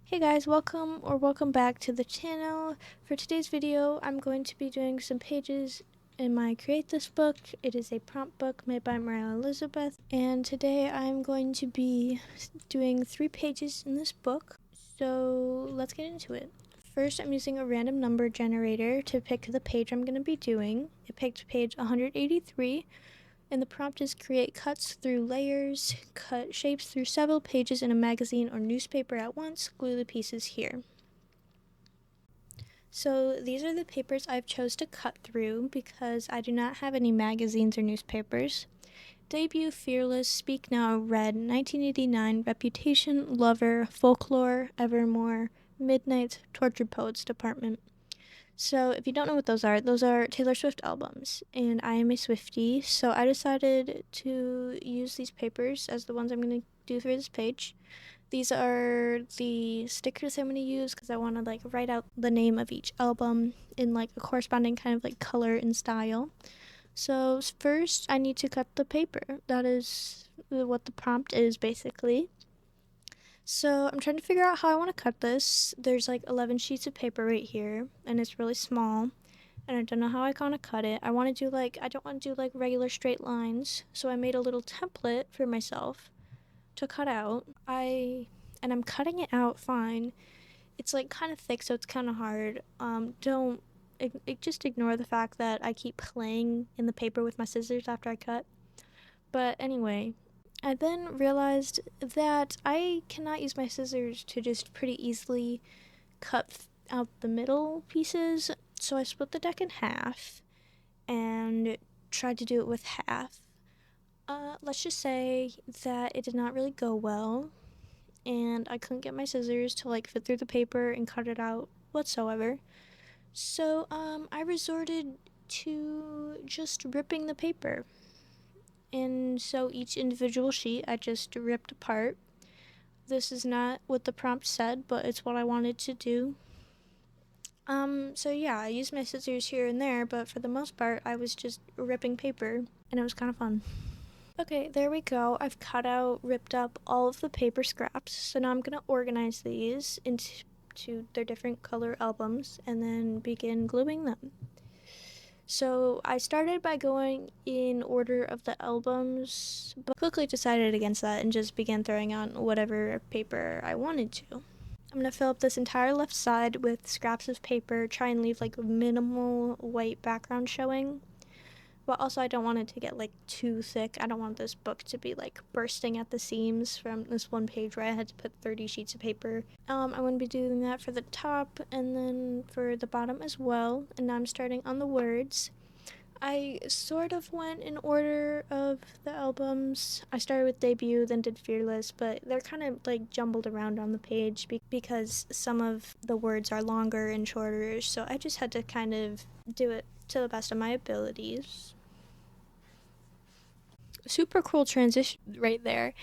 Hey guys, welcome back to the channel. For today's video, I'm going to be doing some pages in my Create This book. It is a prompt book made by Mariah Elizabeth, and today I'm going to be doing 3 pages in this book. So let's get into it. First, I'm using a random number generator to pick the page I'm going to be doing. It picked page 183. And the prompt is create cuts through layers, cut shapes through several pages in a magazine or newspaper at once, glue the pieces here. So these are the papers I've chose to cut through because I do not have any magazines or newspapers. Debut, Fearless, Speak Now, Red, 1989, Reputation, Lover, Folklore, Evermore, Midnight, Tortured Poets Department. So, if you don't know what those are Taylor Swift albums, and I am a Swiftie, so I decided to use these papers as the ones I'm going to do for this page. These are the stickers I'm going to use because I want to write out the name of each album in a corresponding kind of color and style. So, first I need to cut the paper. That is what the prompt is basically. So I'm trying to figure out how I want to cut this. There's 11 sheets of paper right here, and it's really small, and I don't know how I want to cut it. I want to do I don't want to do regular straight lines, so I made a little template for myself to cut out. And I'm cutting it out fine. It's kind of thick, so it's kind of hard. Don't just ignore the fact that I keep playing in the paper with my scissors after I cut. But anyway, I then realized that I cannot use my scissors to just pretty easily cut out the middle pieces, so I split the deck in half and tried to do it with half. Let's just say that it did not really go well, and I couldn't get my scissors to fit through the paper and cut it out whatsoever. So, I resorted to just ripping the paper. And so each individual sheet I just ripped apart. This is not what the prompt said, but it's what I wanted to do. So yeah, I used my scissors here and there, but for the most part, I was just ripping paper, and it was kind of fun. Okay, there we go. I've ripped up all of the paper scraps, so now I'm gonna organize these into their different color albums and then begin gluing them. So I started by going in order of the albums, but quickly decided against that and just began throwing on whatever paper I wanted to. I'm going to fill up this entire left side with scraps of paper, try and leave minimal white background showing. But also I don't want it to get too thick. I don't want this book to be bursting at the seams from this one page where I had to put 30 sheets of paper. I'm going to be doing that for the top and then for the bottom as well. And now I'm starting on the words. I sort of went in order of the albums. I started with Debut, then did Fearless, but they're kind of jumbled around on the page because some of the words are longer and shorter, so I just had to kind of do it to the best of my abilities. Super cool transition right there.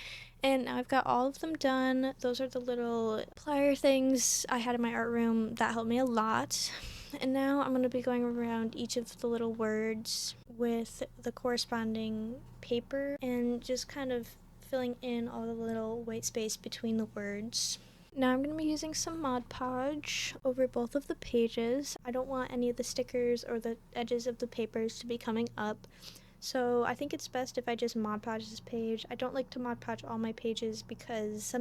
And now I've got all of them done. Those are the little plier things I had in my art room that helped me a lot. And now I'm going to be going around each of the little words with the corresponding paper and just kind of filling in all the little white space between the words. Now I'm going to be using some Mod Podge over both of the pages. I don't want any of the stickers or the edges of the papers to be coming up. So I think it's best if I just Mod Podge this page. I don't like to Mod Podge all my pages because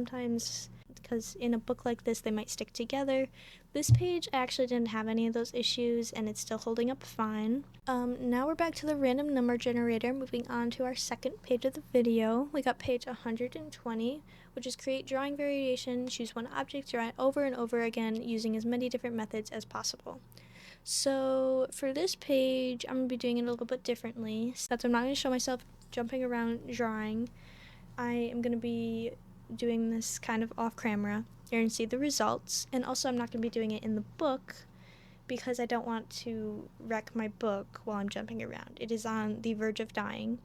in a book like this they might stick together. This page I actually didn't have any of those issues and it's still holding up fine. Now we're back to the random number generator, moving on to our second page of the video. We got page 120, which is create drawing variation, choose one object, draw it over and over again using as many different methods as possible. So for this page, I'm going to be doing it a little bit differently. Since I'm not going to show myself jumping around drawing, I am going to be doing this kind of off camera. You're going to see the results, and also I'm not going to be doing it in the book because I don't want to wreck my book while I'm jumping around. It is on the verge of dying.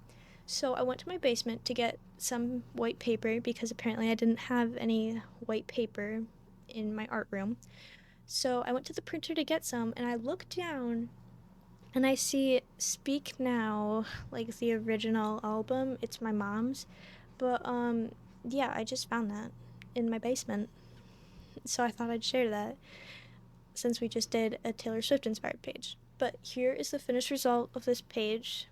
So I went to my basement to get some white paper because apparently I didn't have any white paper in my art room. So I went to the printer to get some, and I look down, and I see Speak Now, the original album. It's my mom's. But, yeah, I just found that in my basement. So I thought I'd share that since we just did a Taylor Swift inspired page. But here is the finished result of this page.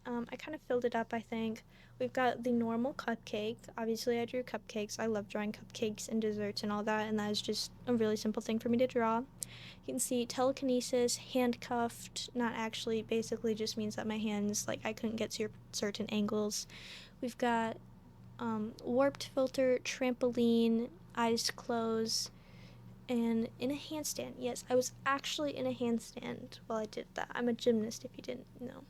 I kind of filled it up, I think. We've got the normal cupcake. Obviously, I drew cupcakes. I love drawing cupcakes and desserts and all that, and that is just a really simple thing for me to draw. You can see telekinesis, handcuffed, not actually, basically just means that my hands, like, I couldn't get to certain angles. We've got warped filter, trampoline, eyes closed, and in a handstand. Yes, I was actually in a handstand while I did that. I'm a gymnast, if you didn't know.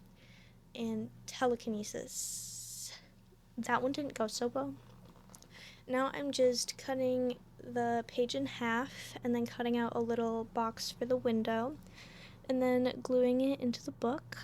And telekinesis. That one didn't go so well. Now I'm just cutting the page in half and then cutting out a little box for the window and then gluing it into the book.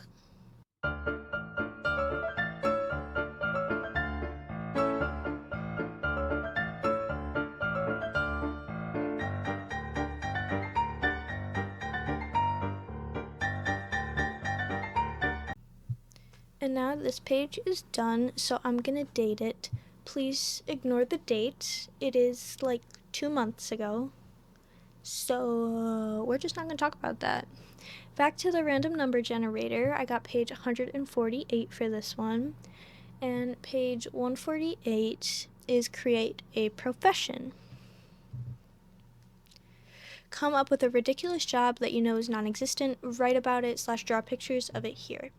And now this page is done, so I'm gonna date it. Please ignore the date. It is like 2 months ago. So we're just not gonna talk about that. Back to the random number generator, I got page 148 for this one. And page 148 is create a profession. Come up with a ridiculous job that you know is non-existent, write about it / draw pictures of it here.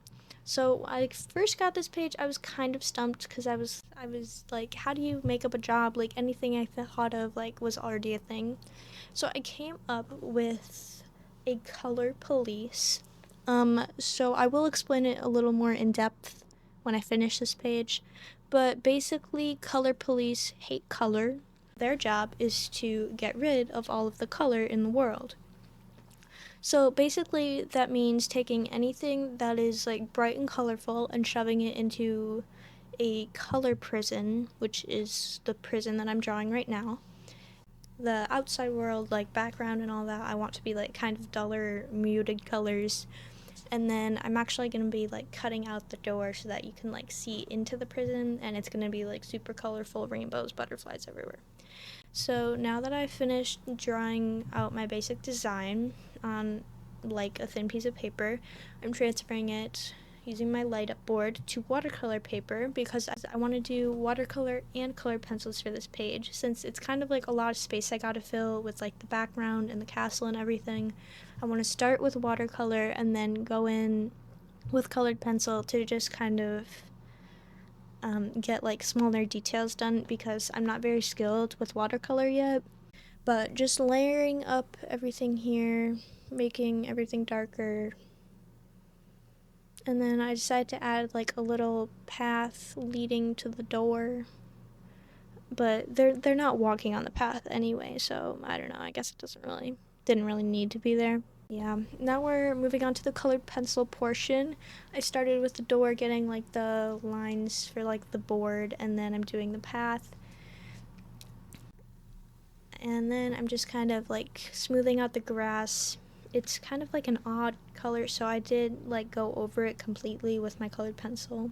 So I first got this page, I was kind of stumped because I was like, how do you make up a job? Like anything I thought of like was already a thing. So I came up with a color police. So I will explain it a little more in depth when I finish this page. But basically, color police hate color. Their job is to get rid of all of the color in the world. So basically, that means taking anything that is like bright and colorful and shoving it into a color prison, which is the prison that I'm drawing right now. The outside world, like background and all that, I want to be like kind of duller, muted colors. And then I'm actually going to be like cutting out the door so that you can like see into the prison, and it's going to be like super colorful rainbows, butterflies everywhere. So now that I've finished drawing out my basic design on like a thin piece of paper, I'm transferring it using my light up board to watercolor paper because I want to do watercolor and colored pencils for this page, since it's kind of like a lot of space I gotta fill with like the background and the castle and everything. I want to start with watercolor and then go in with colored pencil to just kind of get like smaller details done because I'm not very skilled with watercolor yet. But just layering up everything here, making everything darker. And then I decided to add like a little path leading to the door. But they're not walking on the path anyway, so I don't know. I guess it didn't really need to be there. Yeah, now we're moving on to the colored pencil portion. I started with the door, getting like the lines for like the board, and then I'm doing the path. And then I'm just kind of like smoothing out the grass. It's kind of like an odd color, so I did like go over it completely with my colored pencil.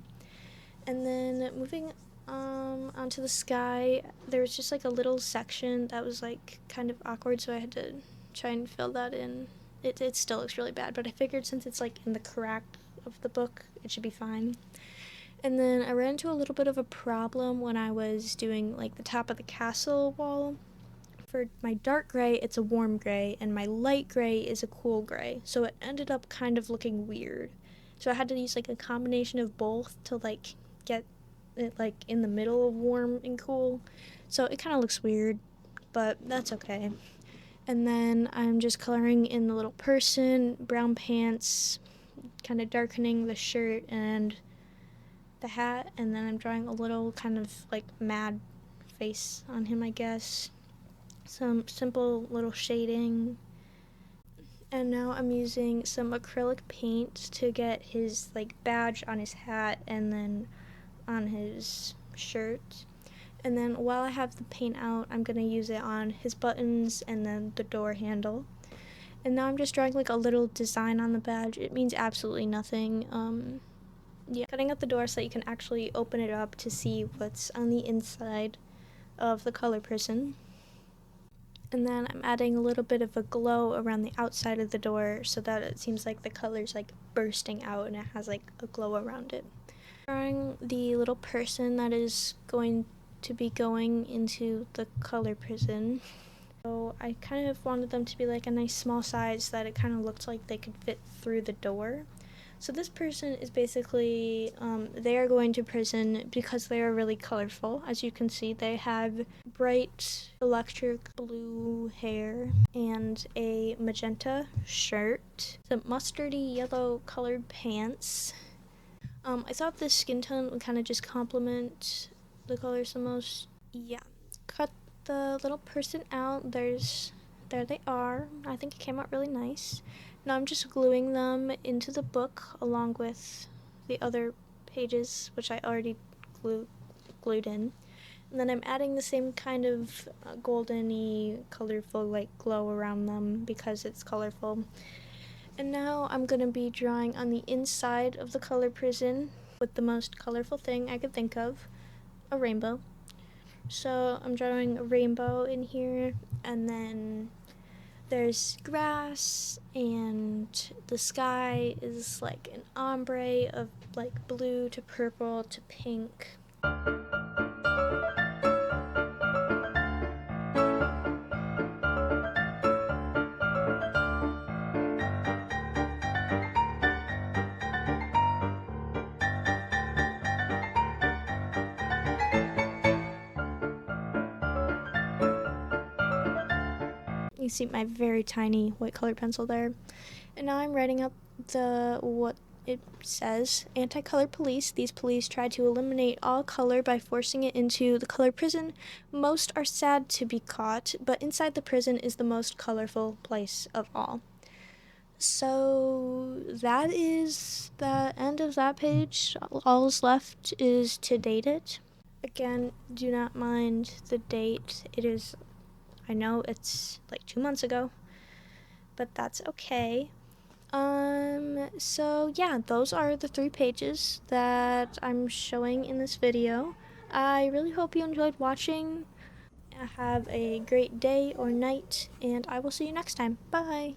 And then moving onto the sky, there was just like a little section that was like kind of awkward, so I had to try and fill that in. It still looks really bad, but I figured since it's like in the crack of the book, it should be fine. And then I ran into a little bit of a problem when I was doing like the top of the castle wall. For my dark gray, it's a warm gray, and my light gray is a cool gray. So it ended up kind of looking weird. So I had to use like a combination of both to like get it like in the middle of warm and cool. So it kind of looks weird, but that's okay. And then I'm just coloring in the little person, brown pants, kind of darkening the shirt and the hat, and then I'm drawing a little kind of like mad face on him, I guess. Some simple little shading. And now I'm using some acrylic paint to get his like badge on his hat and then on his shirt. And then while I have the paint out, I'm going to use it on his buttons and then the door handle. And now I'm just drawing like a little design on the badge. It means absolutely nothing. Yeah, cutting out the door so that you can actually open it up to see what's on the inside of the color person. And then I'm adding a little bit of a glow around the outside of the door so that it seems like the color's like bursting out and it has like a glow around it. Drawing the little person that is going to be going into the color prison. So I kind of wanted them to be like a nice small size so that it kind of looked like they could fit through the door. So this person is basically, they are going to prison because they are really colorful. As you can see, they have bright electric blue hair and a magenta shirt, some mustardy yellow colored pants. I thought this skin tone would kind of just complement the colors the most. Yeah, cut the little person out. There they are. I think it came out really nice. Now I'm just gluing them into the book along with the other pages, which I already glued in. And then I'm adding the same kind of golden-y, colorful like glow around them because it's colorful. And now I'm going to be drawing on the inside of the color prison with the most colorful thing I could think of, a rainbow. So I'm drawing a rainbow in here, and then there's grass, and the sky is like an ombre of like blue to purple to pink. You see my very tiny white colored pencil there. And now I'm writing up what it says. Anti-color police. These police try to eliminate all color by forcing it into the color prison. Most are sad to be caught, but inside the prison is the most colorful place of all. So that is the end of that page. All is left is to date it. Again, do not mind the date. I know it's like 2 months ago, but that's okay. So yeah, those are the 3 pages that I'm showing in this video. I really hope you enjoyed watching. Have a great day or night, and I will see you next time. Bye!